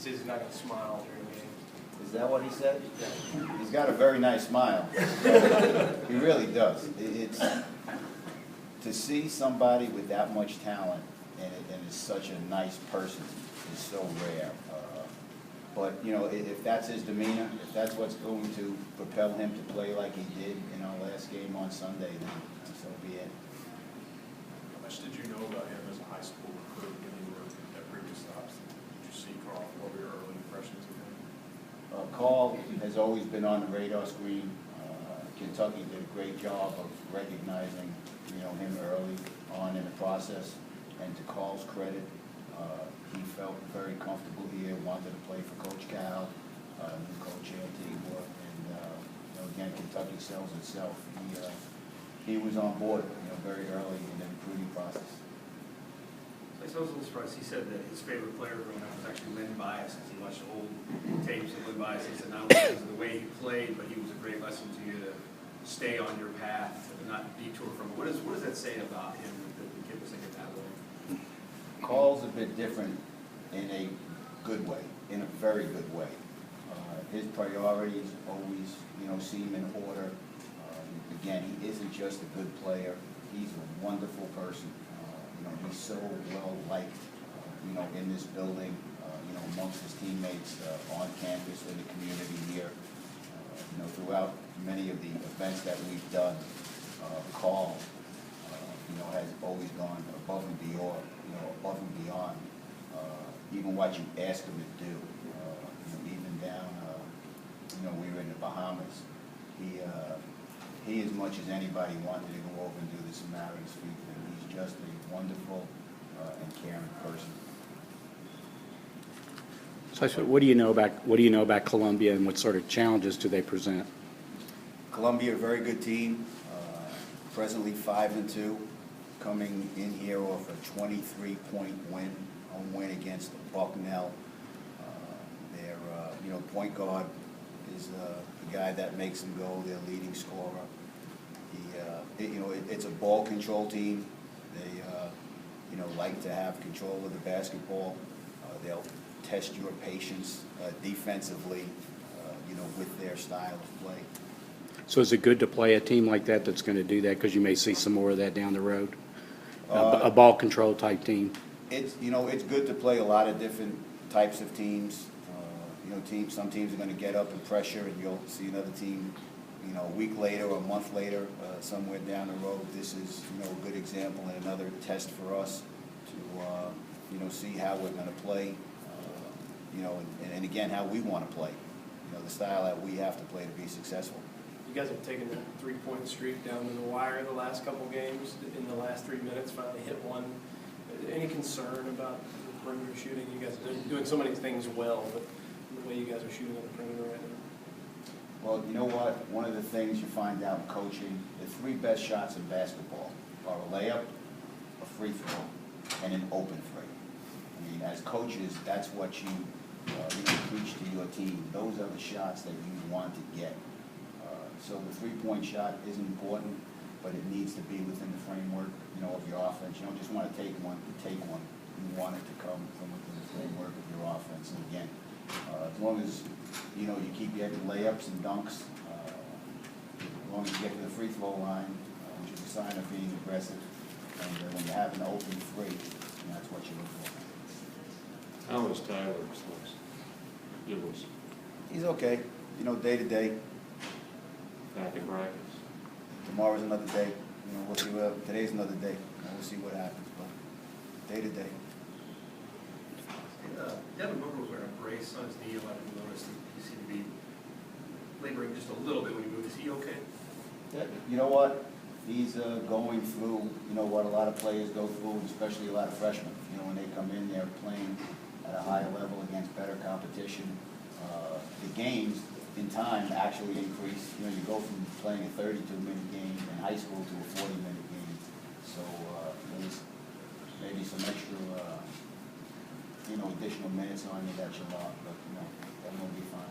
He says he's not going to smile during the game. Is that what he said? Yeah. He's got a very nice smile. He really does. It's to see somebody with that much talent and is such a nice person is so rare. But you know, if that's his demeanor, if that's what's going to propel him to play like he did in our last game on Sunday, then so be it. How much did you know about him as a high school recruit when you were at previous stops? Did you see Carl? What were your early impressions of him? Carl has always been on the radar screen. Kentucky did a great job of recognizing, him early on in the process. And to Carl's credit, he felt very comfortable here, wanted to play for Coach Cal, new coach Antigua, and again, Kentucky sells itself. He was on board, very early in the recruiting process. I was a little surprised. He said that his favorite player growing up was actually Lynn Bias. He watched old tapes of Lynn Bias. He said not only because of the way he played, but he was a great lesson to you to stay on your path, to not detour from it. What does that say about him that the kid was thinking that way? Carl's a bit different in a good way, in a very good way. His priorities always, seem in order. Again, he isn't just a good player. He's a wonderful person. He's so well liked, in this building, amongst his teammates on campus, in the community here. Throughout many of the events that we've done, Carl, has always gone above and beyond, even what you ask him to do. Even down, we were in the Bahamas. He, as much as anybody, wanted to go over and do the Samaritan's Feast, and he's just a wonderful and caring person. So what do you know about Columbia, and what sort of challenges do they present? Columbia, a very good team, presently 5-2, coming in here off a 23-point home win against Bucknell. Their point guard is the guy that makes them go, their leading scorer. It's a ball control team. They like to have control of the basketball. They'll test your patience defensively, with their style of play. So is it good to play a team like that that's going to do that, because you may see some more of that down the road? A ball control type team. It's good to play a lot of different types of teams. Some teams are going to get up and pressure, and you'll see another team, a week later or a month later, somewhere down the road. This is, a good example and another test for us to, see how we're going to play, and again, how we want to play. The style that we have to play to be successful. You guys have taken that three-point streak down to the wire the last couple games. In the last 3 minutes, finally hit one. Any concern about the perimeter shooting? You guys are doing so many things well, but the way you guys are shooting on the perimeter right now. Well, you know what? One of the things you find out in coaching, the three best shots in basketball are a layup, a free throw, and an open three. I mean, as coaches, that's what you preach to your team. Those are the shots that you want to get. So the three-point shot is important, but it needs to be within the framework, of your offense. You don't just want to take one to take one. You want it to come from within the framework of your offense. And again, as long as you keep getting layups and dunks, as long as you get to the free throw line, which is a sign of being aggressive, and when you have an open three, that's what you look for. How was Tyler? He's okay. Day to day. Back in practice. Tomorrow's another day. We'll see. Today's another day. We'll see what happens. But day to day. Devin Booker was wearing a brace on his knee. A lot of people noticed he seemed to be laboring just a little bit when he moved. Is he okay? Yeah, you know what? He's going through, what a lot of players go through, especially a lot of freshmen. When they come in, they're playing at a higher level against better competition. The games in time actually increase. You go from playing a 32-minute game in high school to a 40-minute game. So there's maybe some extra, additional minutes on you that you'll but everyone will be fine.